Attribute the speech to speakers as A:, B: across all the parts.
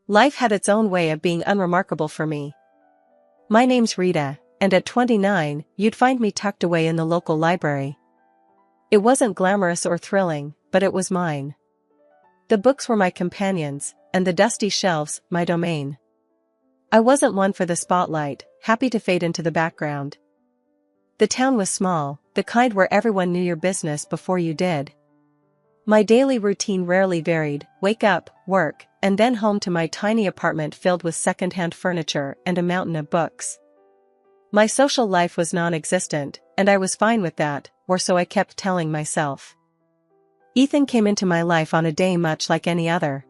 A: Life had its own way of being unremarkable for me. My name's Rita, and at 29, you'd find me tucked away in the local library. It wasn't glamorous or thrilling, but it was mine. The books were my companions, and the dusty shelves, my domain. I wasn't one for the spotlight, happy to fade into the background. The town was small, the kind where everyone knew your business before you did. My daily routine rarely varied: wake up, work, and then home to my tiny apartment filled with second-hand furniture and a mountain of books. My social life was non-existent, and I was fine with that, or so I kept telling myself. Ethan came into my life on a day much like any other.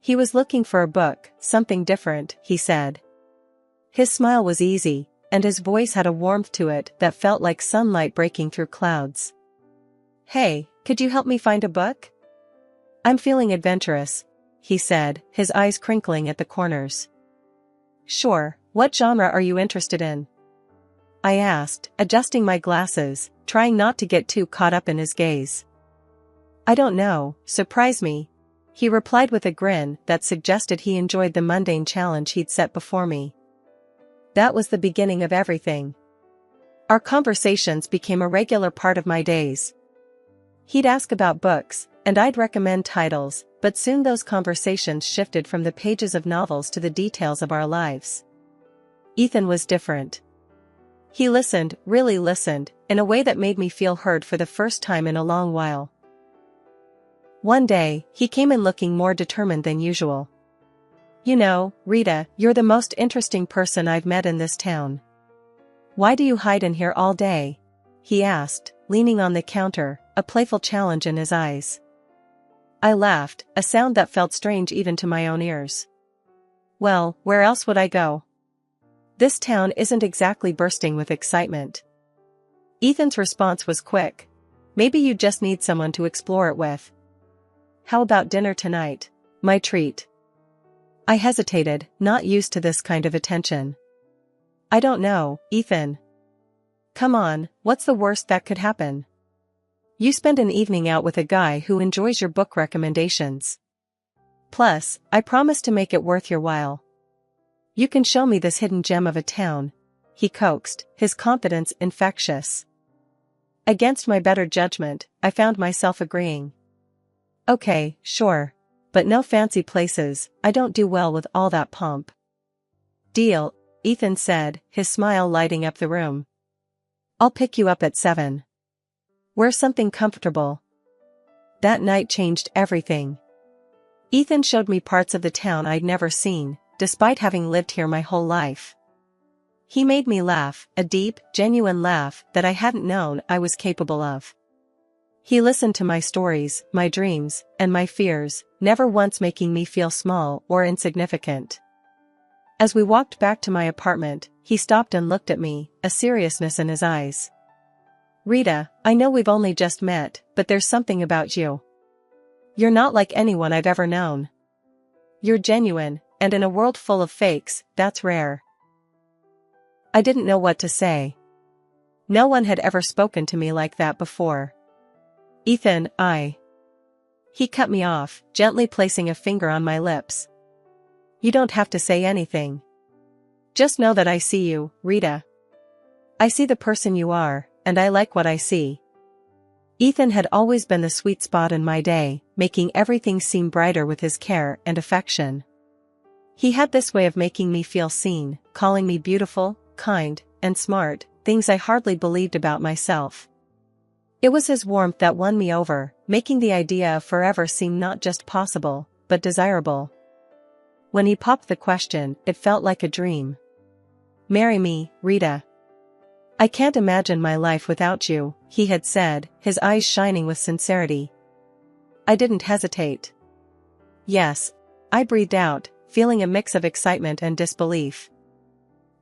A: He was looking for a book, something different, he said. His smile was easy, and his voice had a warmth to it that felt like sunlight breaking through clouds. "Hey, could you help me find a book? I'm feeling adventurous," he said, his eyes crinkling at the corners. "Sure, what genre are you interested in?" I asked, adjusting my glasses, trying not to get too caught up in his gaze. "I don't know, surprise me," he replied with a grin that suggested he enjoyed the mundane challenge he'd set before me. That was the beginning of everything. Our conversations became a regular part of my days. He'd ask about books, and I'd recommend titles, but soon those conversations shifted from the pages of novels to the details of our lives. Ethan was different. He listened, really listened, in a way that made me feel heard for the first time in a long while. One day, he came in looking more determined than usual. "You know, Rita, you're the most interesting person I've met in this town. Why do you hide in here all day?" he asked, leaning on the counter, a playful challenge in his eyes. I laughed, a sound that felt strange even to my own ears. "Well, where else would I go? This town isn't exactly bursting with excitement." Ethan's response was quick. "Maybe you just need someone to explore it with. How about dinner tonight? My treat." I hesitated, not used to this kind of attention. "I don't know, Ethan. Come on, what's the worst that could happen? You spend an evening out with a guy who enjoys your book recommendations. Plus, I promise to make it worth your while. You can show me this hidden gem of a town," he coaxed, his confidence infectious. Against my better judgment, I found myself agreeing. "Okay, sure. But no fancy places, I don't do well with all that pomp." "Deal," Ethan said, his smile lighting up the room. "I'll pick you up at 7. Wear something comfortable." That night changed everything. Ethan showed me parts of the town I'd never seen, despite having lived here my whole life. He made me laugh, a deep, genuine laugh that I hadn't known I was capable of. He listened to my stories, my dreams, and my fears, never once making me feel small or insignificant. As we walked back to my apartment, he stopped and looked at me, a seriousness in his eyes. "Rita, I know we've only just met, but there's something about you. You're not like anyone I've ever known. You're genuine, and in a world full of fakes, that's rare." I didn't know what to say. No one had ever spoken to me like that before. "Ethan, He cut me off, gently placing a finger on my lips. "You don't have to say anything. Just know that I see you, Rita. I see the person you are, and I like what I see." Ethan had always been the sweet spot in my day, making everything seem brighter with his care and affection. He had this way of making me feel seen, calling me beautiful, kind, and smart, things I hardly believed about myself. It was his warmth that won me over, making the idea of forever seem not just possible, but desirable. When he popped the question, it felt like a dream. "Marry me, Rita. I can't imagine my life without you," he had said, his eyes shining with sincerity. I didn't hesitate. "Yes," I breathed out, feeling a mix of excitement and disbelief.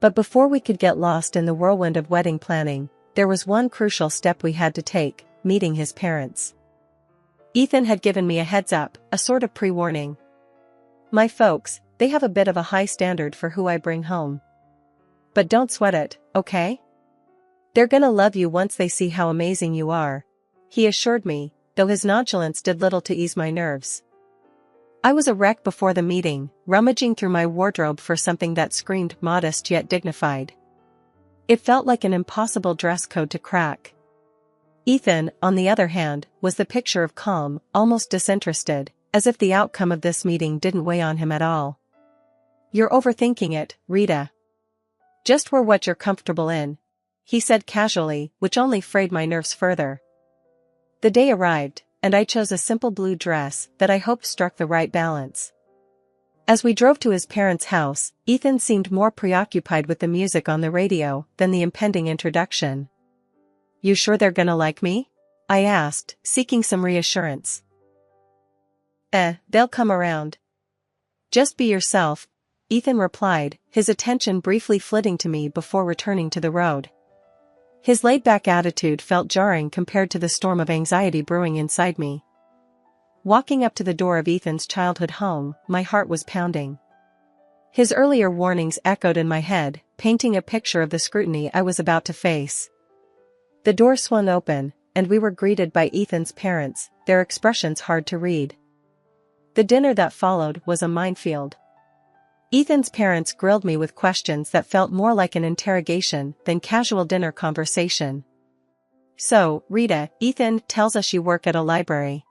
A: But before we could get lost in the whirlwind of wedding planning, there was one crucial step we had to take: meeting his parents. Ethan had given me a heads up, a sort of pre-warning. "My folks, they have a bit of a high standard for who I bring home. But don't sweat it, okay? They're gonna love you once they see how amazing you are," he assured me, though his nonchalance did little to ease my nerves. I was a wreck before the meeting, rummaging through my wardrobe for something that screamed modest yet dignified. It felt like an impossible dress code to crack. Ethan, on the other hand, was the picture of calm, almost disinterested, as if the outcome of this meeting didn't weigh on him at all. "You're overthinking it, Rita. Just wear what you're comfortable in," he said casually, which only frayed my nerves further. The day arrived, and I chose a simple blue dress that I hoped struck the right balance. As we drove to his parents' house, Ethan seemed more preoccupied with the music on the radio than the impending introduction. "You sure they're gonna like me?" I asked, seeking some reassurance. They'll come around. Just be yourself," Ethan replied, his attention briefly flitting to me before returning to the road. His laid-back attitude felt jarring compared to the storm of anxiety brewing inside me. Walking up to the door of Ethan's childhood home, my heart was pounding. His earlier warnings echoed in my head, painting a picture of the scrutiny I was about to face. The door swung open, and we were greeted by Ethan's parents, their expressions hard to read. The dinner that followed was a minefield. Ethan's parents grilled me with questions that felt more like an interrogation than casual dinner conversation. "So, Rita, Ethan tells us you work at a library.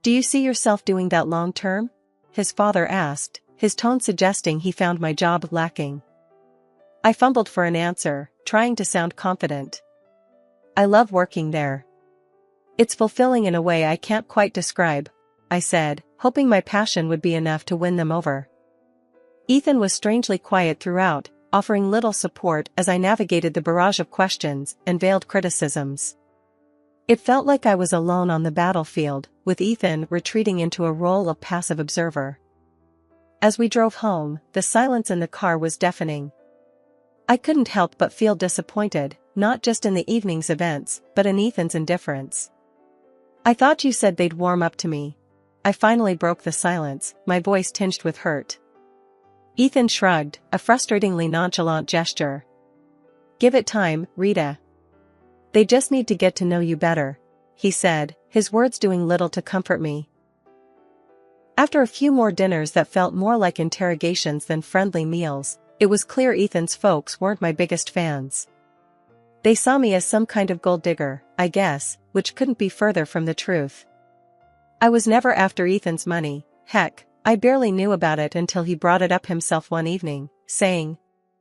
A: Do you see yourself doing that long term?" his father asked, his tone suggesting he found my job lacking. I fumbled for an answer, trying to sound confident. "I love working there. It's fulfilling in a way I can't quite describe," I said, hoping my passion would be enough to win them over. Ethan was strangely quiet throughout, offering little support as I navigated the barrage of questions and veiled criticisms. It felt like I was alone on the battlefield, with Ethan retreating into a role of passive observer. As we drove home, the silence in the car was deafening. I couldn't help but feel disappointed, not just in the evening's events, but in Ethan's indifference. "I thought you said they'd warm up to me." I finally broke the silence, my voice tinged with hurt. Ethan shrugged, a frustratingly nonchalant gesture. "Give it time, Rita. They just need to get to know you better," he said, his words doing little to comfort me. After a few more dinners that felt more like interrogations than friendly meals, it was clear Ethan's folks weren't my biggest fans. They saw me as some kind of gold digger, I guess, which couldn't be further from the truth. I was never after Ethan's money, heck, I barely knew about it until he brought it up himself one evening, saying,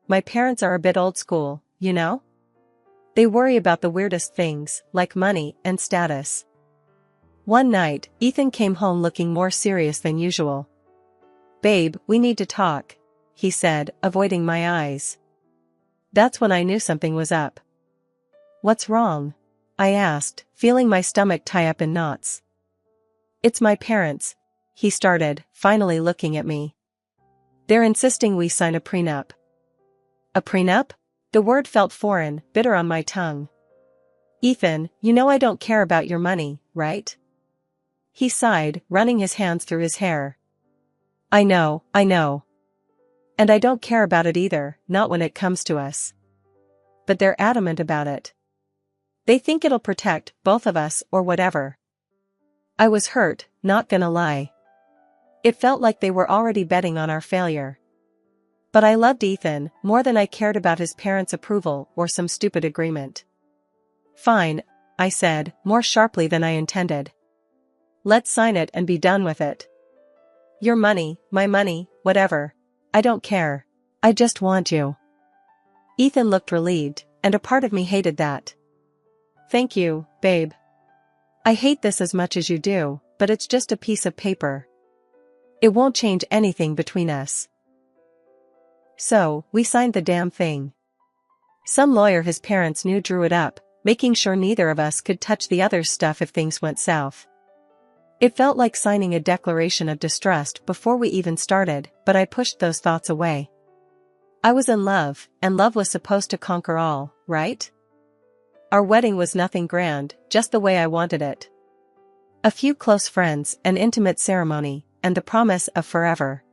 A: "My parents are a bit old school, you know? They worry about the weirdest things, like money and status." One night, Ethan came home looking more serious than usual. "Babe, we need to talk," he said, avoiding my eyes. That's when I knew something was up. "What's wrong?" I asked, feeling my stomach tie up in knots. "It's my parents," he started, finally looking at me. "They're insisting we sign a prenup." "A prenup?" The word felt foreign, bitter on my tongue. "Ethan, you know I don't care about your money, right?" He sighed, running his hands through his hair. I know. And I don't care about it either, not when it comes to us. But they're adamant about it. They think it'll protect both of us or whatever." I was hurt, not gonna lie. It felt like they were already betting on our failure. But I loved Ethan more than I cared about his parents' approval or some stupid agreement. "Fine," I said, more sharply than I intended. "Let's sign it and be done with it. Your money, my money, whatever. I don't care. I just want you." Ethan looked relieved, and a part of me hated that. "Thank you, babe. I hate this as much as you do, but it's just a piece of paper. It won't change anything between us." So, we signed the damn thing. Some lawyer his parents knew drew it up, making sure neither of us could touch the other's stuff if things went south. It felt like signing a declaration of distrust before we even started, but I pushed those thoughts away. I was in love, and love was supposed to conquer all, right? Our wedding was nothing grand, just the way I wanted it. A few close friends, an intimate ceremony, and the promise of forever.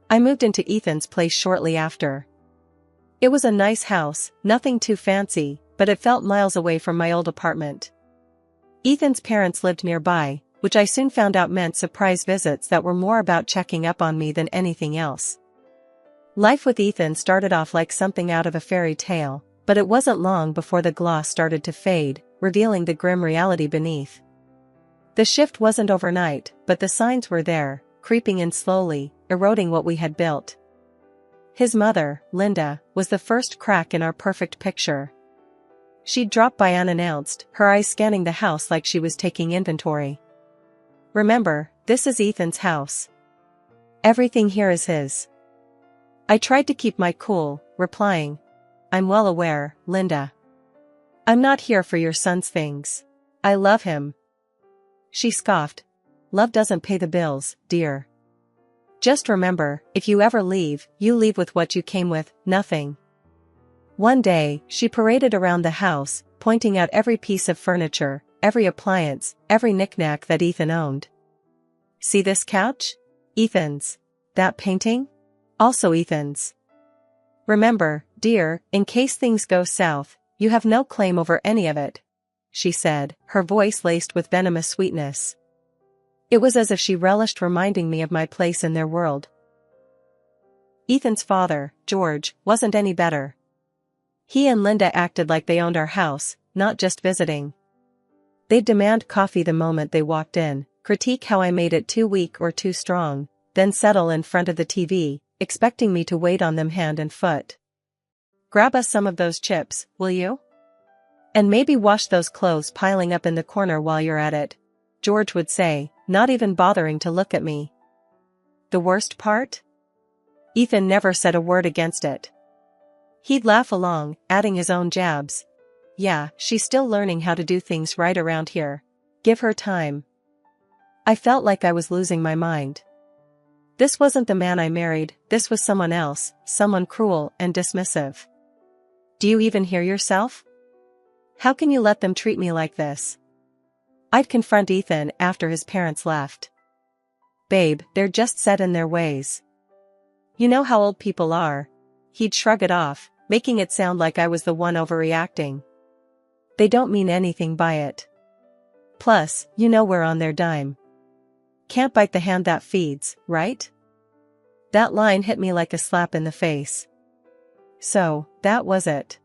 A: I moved into Ethan's place shortly after. It was a nice house, nothing too fancy, but it felt miles away from my old apartment. Ethan's parents lived nearby, which I soon found out meant surprise visits that were more about checking up on me than anything else. Life with Ethan started off like something out of a fairy tale, but it wasn't long before the gloss started to fade, revealing the grim reality beneath. The shift wasn't overnight, but the signs were there, creeping in slowly, eroding what we had built. His mother, Linda, was the first crack in our perfect picture. She'd drop by unannounced, her eyes scanning the house like she was taking inventory. "Remember, this is Ethan's house. Everything here is his." I tried to keep my cool, replying, "I'm well aware, Linda. I'm not here for your son's things. I love him." She scoffed. "Love doesn't pay the bills, dear. Just remember, if you ever leave, you leave with what you came with, nothing." One day, she paraded around the house, pointing out every piece of furniture, every appliance, every knickknack that Ethan owned. "See this couch? Ethan's. That painting? Also Ethan's. Remember, dear, in case things go south, you have no claim over any of it," she said, her voice laced with venomous sweetness. It was as if she relished reminding me of my place in their world. Ethan's father, George, wasn't any better. He and Linda acted like they owned our house, not just visiting. They'd demand coffee the moment they walked in, critique how I made it too weak or too strong, then settle in front of the TV, expecting me to wait on them hand and foot. "Grab us some of those chips, will you? And maybe wash those clothes piling up in the corner while you're at it," George would say, not even bothering to look at me. The worst part? Ethan never said a word against it. He'd laugh along, adding his own jabs. "Yeah, she's still learning how to do things right around here. Give her time." I felt like I was losing my mind. This wasn't the man I married, this was someone else, someone cruel and dismissive. "Do you even hear yourself? How can you let them treat me like this?" I'd confront Ethan after his parents left. "Babe, they're just set in their ways. You know how old people are." He'd shrug it off, making it sound like I was the one overreacting. "They don't mean anything by it. Plus, you know we're on their dime. Can't bite the hand that feeds, right?" That line hit me like a slap in the face. So, that was it.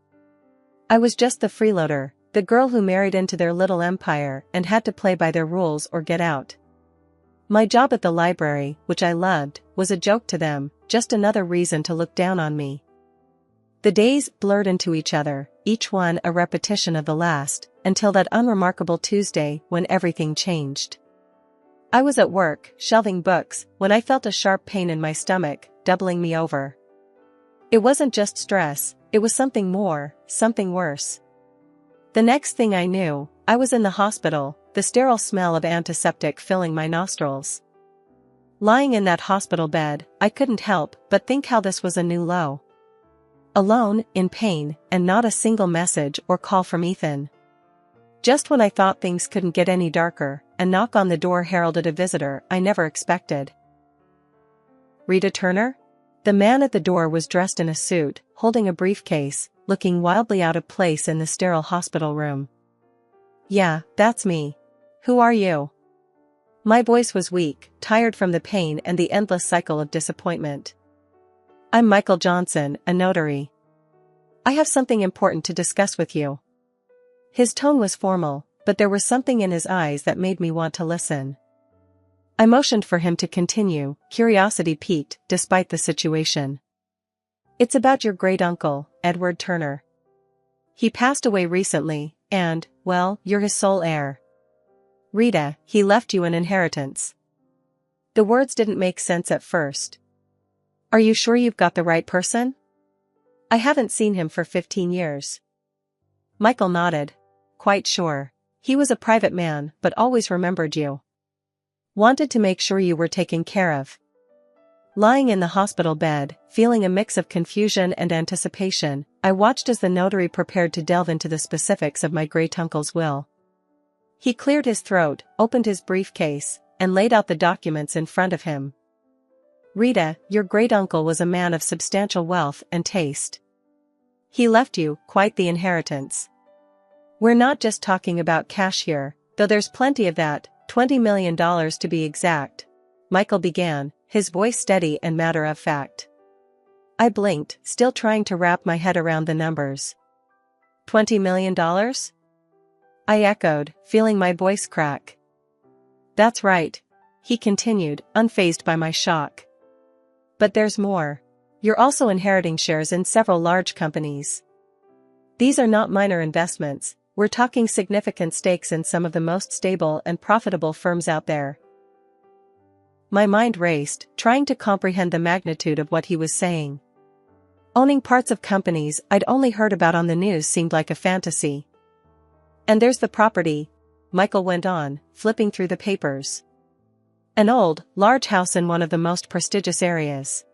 A: I was just the freeloader, the girl who married into their little empire and had to play by their rules or get out. My job at the library, which I loved, was a joke to them, just another reason to look down on me. The days blurred into each other, each one a repetition of the last, until that unremarkable Tuesday when everything changed. I was at work, shelving books, when I felt a sharp pain in my stomach, doubling me over. It wasn't just stress, it was something more, something worse. The next thing I knew, I was in the hospital, the sterile smell of antiseptic filling my nostrils. Lying in that hospital bed, I couldn't help but think how this was a new low. Alone, in pain, and not a single message or call from Ethan. Just when I thought things couldn't get any darker, a knock on the door heralded a visitor I never expected. "Rita Turner?" The man at the door was dressed in a suit, holding a briefcase, looking wildly out of place in the sterile hospital room. "Yeah, that's me. Who are you?" My voice was weak, tired from the pain and the endless cycle of disappointment. "I'm Michael Johnson, a notary. I have something important to discuss with you." His tone was formal, but there was something in his eyes that made me want to listen. I motioned for him to continue, curiosity piqued, despite the situation. "It's about your great-uncle, Edward Turner. He passed away recently, and, well, you're his sole heir. Rita, he left you an inheritance." The words didn't make sense at first. "Are you sure you've got the right person? I haven't seen him for 15 years. Michael nodded. "Quite sure. He was a private man, but always remembered you. Wanted to make sure you were taken care of." Lying in the hospital bed, feeling a mix of confusion and anticipation, I watched as the notary prepared to delve into the specifics of my great-uncle's will. He cleared his throat, opened his briefcase, and laid out the documents in front of him. "Rita, your great-uncle was a man of substantial wealth and taste. He left you quite the inheritance. We're not just talking about cash here, Though there's plenty of that, $20 million to be exact. Michael began, his voice steady and matter-of-fact. I blinked, still trying to wrap my head around the numbers. $20 million? I echoed, feeling my voice crack. That's right, he continued, unfazed by my shock. But there's more. You're also inheriting shares in several large companies. These are not minor investments, we're talking significant stakes in some of the most stable and profitable firms out there. My mind raced, trying to comprehend the magnitude of what he was saying. Owning parts of companies I'd only heard about on the news seemed like a fantasy. And there's the property, Michael went on, flipping through the papers. An old, large house in one of the most prestigious areas.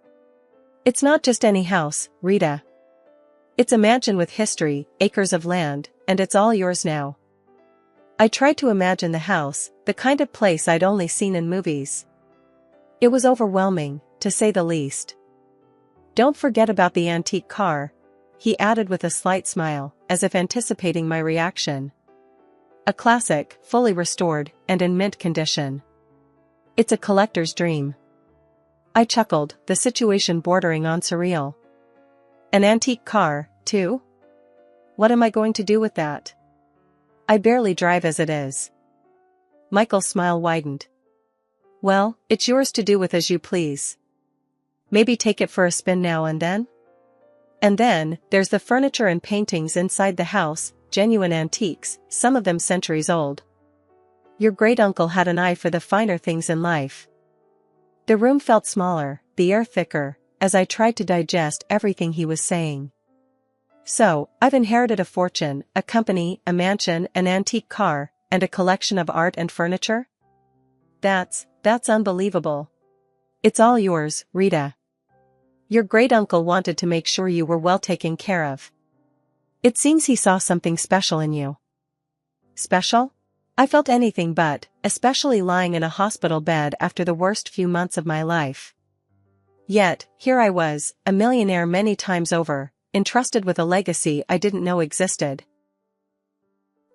A: It's not just any house, Rita. It's a mansion with history, acres of land, and it's all yours now. I tried to imagine the house, the kind of place I'd only seen in movies. It was overwhelming, to say the least. Don't forget about the antique car, he added with a slight smile, as if anticipating my reaction. A classic, fully restored, and in mint condition. It's a collector's dream. I chuckled, the situation bordering on surreal. An antique car, too? What am I going to do with that? I barely drive as it is. Michael's smile widened. Well, it's yours to do with as you please. Maybe take it for a spin now and then? And then, there's the furniture and paintings inside the house, genuine antiques, some of them centuries old. Your great-uncle had an eye for the finer things in life. The room felt smaller, the air thicker, as I tried to digest everything he was saying. So, I've inherited a fortune, a company, a mansion, an antique car, and a collection of art and furniture? That's unbelievable. It's all yours, Rita. Your great-uncle wanted to make sure you were well taken care of. It seems he saw something special in you. Special? I felt anything but, especially lying in a hospital bed after the worst few months of my life. Yet, here I was, a millionaire many times over, entrusted with a legacy I didn't know existed.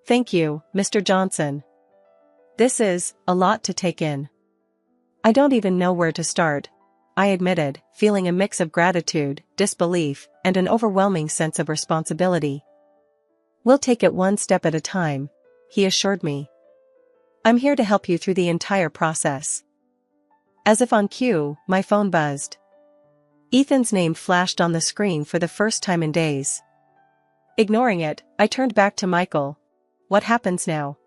A: Thank you, Mr. Johnson. This is a lot to take in. I don't even know where to start, I admitted, feeling a mix of gratitude, disbelief, and an overwhelming sense of responsibility. We'll take it one step at a time, he assured me. I'm here to help you through the entire process. As if on cue, my phone buzzed. Ethan's name flashed on the screen for the first time in days. Ignoring it, I turned back to Michael. What happens now?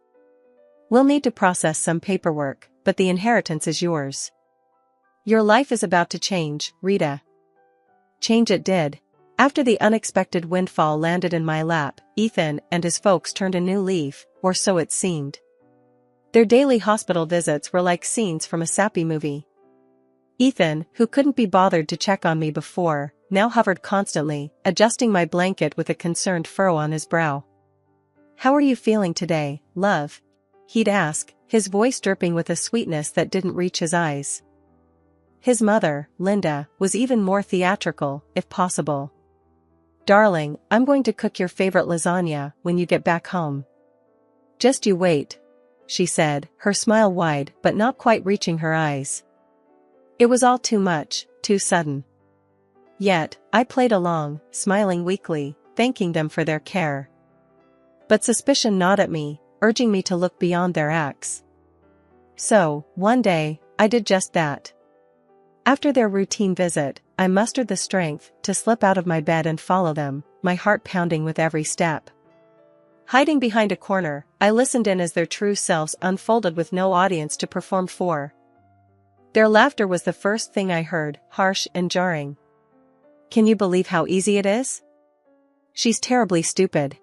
A: We'll need to process some paperwork, but the inheritance is yours. Your life is about to change, Rita. Change it did. After the unexpected windfall landed in my lap, Ethan and his folks turned a new leaf, or so it seemed. Their daily hospital visits were like scenes from a sappy movie. Ethan, who couldn't be bothered to check on me before, now hovered constantly, adjusting my blanket with a concerned furrow on his brow. How are you feeling today, love? He'd ask, his voice dripping with a sweetness that didn't reach his eyes. His mother, Linda, was even more theatrical, if possible. Darling, I'm going to cook your favorite lasagna when you get back home. Just you wait, she said, her smile wide but not quite reaching her eyes. It was all too much, too sudden. Yet, I played along, smiling weakly, thanking them for their care. But suspicion gnawed at me, urging me to look beyond their acts. So, one day, I did just that. After their routine visit, I mustered the strength to slip out of my bed and follow them, my heart pounding with every step. Hiding behind a corner, I listened in as their true selves unfolded with no audience to perform for. Their laughter was the first thing I heard, harsh and jarring. Can you believe how easy it is? She's terribly stupid.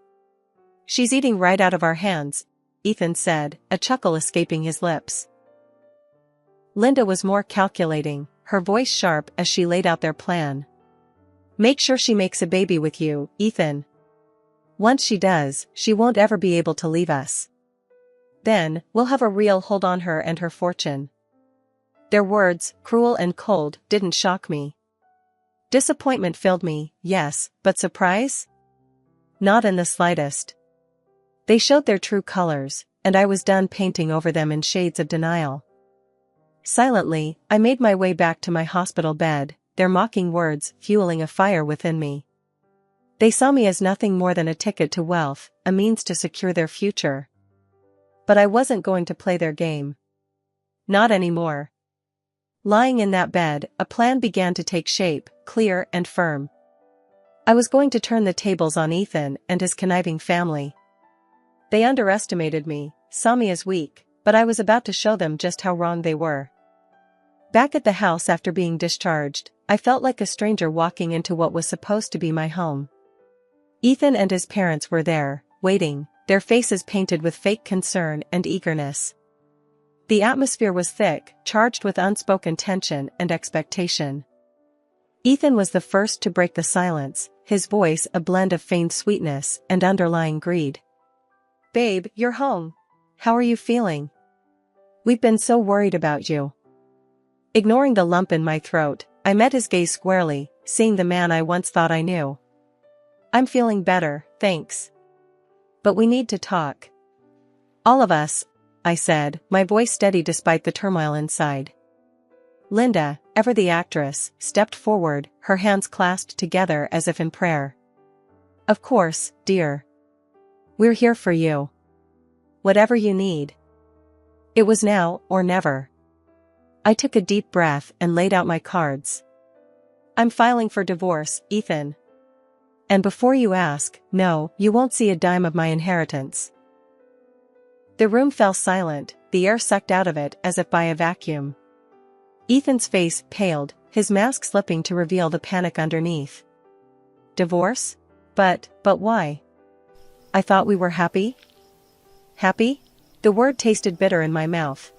A: She's eating right out of our hands, Ethan said, a chuckle escaping his lips. Linda was more calculating, her voice sharp as she laid out their plan. Make sure she makes a baby with you, Ethan. Once she does, she won't ever be able to leave us. Then, we'll have a real hold on her and her fortune. Their words, cruel and cold, didn't shock me. Disappointment filled me, yes, but surprise? Not in the slightest. They showed their true colors, and I was done painting over them in shades of denial. Silently, I made my way back to my hospital bed, their mocking words fueling a fire within me. They saw me as nothing more than a ticket to wealth, a means to secure their future. But I wasn't going to play their game. Not anymore. Lying in that bed, a plan began to take shape, clear and firm. I was going to turn the tables on Ethan and his conniving family. They underestimated me, saw me as weak, but I was about to show them just how wrong they were. Back at the house after being discharged, I felt like a stranger walking into what was supposed to be my home. Ethan and his parents were there, waiting, their faces painted with fake concern and eagerness. The atmosphere was thick, charged with unspoken tension and expectation. Ethan was the first to break the silence, his voice a blend of feigned sweetness and underlying greed. "Babe, you're home. How are you feeling? We've been so worried about you." Ignoring the lump in my throat, I met his gaze squarely, seeing the man I once thought I knew. "I'm feeling better, thanks. But we need to talk." "All of us," I said, my voice steady despite the turmoil inside. Linda, ever the actress, stepped forward, her hands clasped together as if in prayer. "Of course, dear. We're here for you. Whatever you need." It was now or never. I took a deep breath and laid out my cards. "I'm filing for divorce, Ethan. And before you ask, no, you won't see a dime of my inheritance." The room fell silent, the air sucked out of it as if by a vacuum. Ethan's face paled, his mask slipping to reveal the panic underneath. "Divorce? But why? I thought we were happy?" "Happy?" The word tasted bitter in my mouth.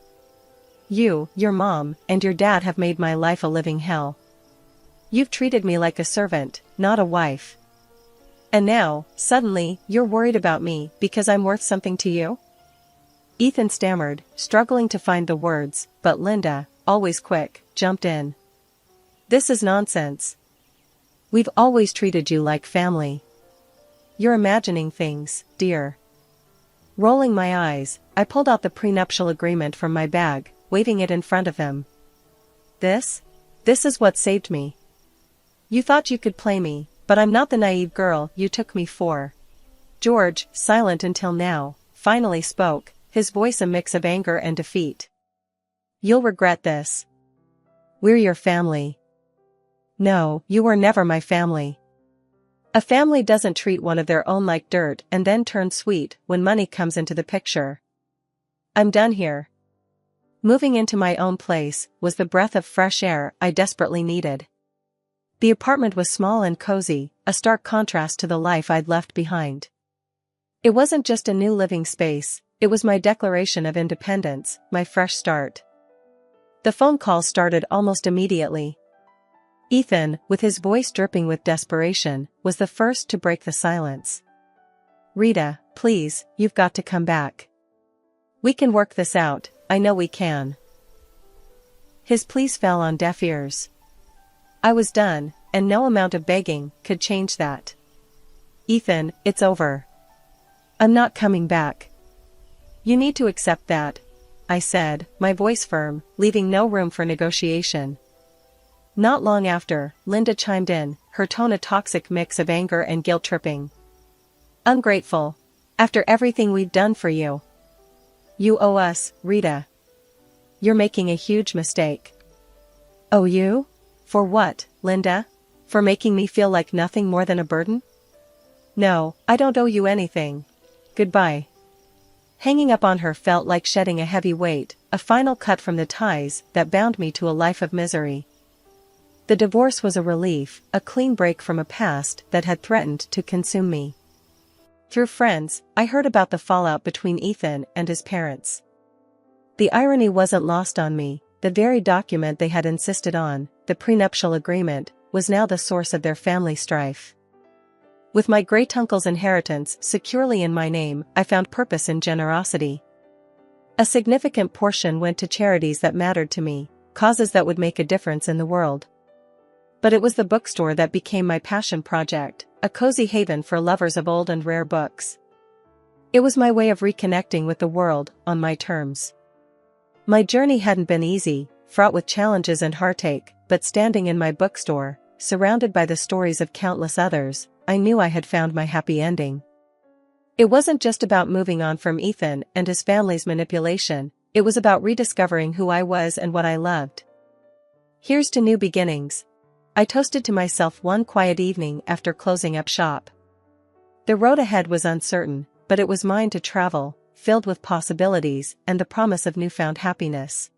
A: "You, your mom, and your dad have made my life a living hell. You've treated me like a servant, not a wife. And now, suddenly, you're worried about me because I'm worth something to you?" Ethan stammered, struggling to find the words, but Linda, always quick, jumped in. "This is nonsense. We've always treated you like family. You're imagining things, dear." Rolling my eyes, I pulled out the prenuptial agreement from my bag, waving it in front of him. This is what saved me. You thought you could play me, but I'm not the naive girl you took me for." George, silent until now, finally spoke, his voice a mix of anger and defeat. "You'll regret this. We're your family." "No, you were never my family. A family doesn't treat one of their own like dirt and then turn sweet when money comes into the picture. I'm done here." Moving into my own place was the breath of fresh air I desperately needed. The apartment was small and cozy, a stark contrast to the life I'd left behind. It wasn't just a new living space, it was my declaration of independence, my fresh start. The phone call started almost immediately. Ethan, with his voice dripping with desperation, was the first to break the silence. "Rita, please, you've got to come back. We can work this out, I know we can." His pleas fell on deaf ears. I was done, and no amount of begging could change that. "Ethan, it's over. I'm not coming back. You need to accept that," I said, my voice firm, leaving no room for negotiation. Not long after, Linda chimed in, her tone a toxic mix of anger and guilt-tripping. "Ungrateful. After everything we've done for you. You owe us, Rita. You're making a huge mistake." "Owe you? For what, Linda? For making me feel like nothing more than a burden?" "No, I don't owe you anything. Goodbye." Hanging up on her felt like shedding a heavy weight, a final cut from the ties that bound me to a life of misery. The divorce was a relief, a clean break from a past that had threatened to consume me. Through friends, I heard about the fallout between Ethan and his parents. The irony wasn't lost on me. The very document they had insisted on, the prenuptial agreement, was now the source of their family strife. With my great-uncle's inheritance securely in my name, I found purpose in generosity. A significant portion went to charities that mattered to me, causes that would make a difference in the world. But it was the bookstore that became my passion project, a cozy haven for lovers of old and rare books. It was my way of reconnecting with the world on my terms. My journey hadn't been easy, fraught with challenges and heartache, but standing in my bookstore, surrounded by the stories of countless others, I knew I had found my happy ending. It wasn't just about moving on from Ethan and his family's manipulation, it was about rediscovering who I was and what I loved. Here's to new beginnings, I toasted to myself one quiet evening after closing up shop. The road ahead was uncertain, but it was mine to travel, filled with possibilities and the promise of newfound happiness.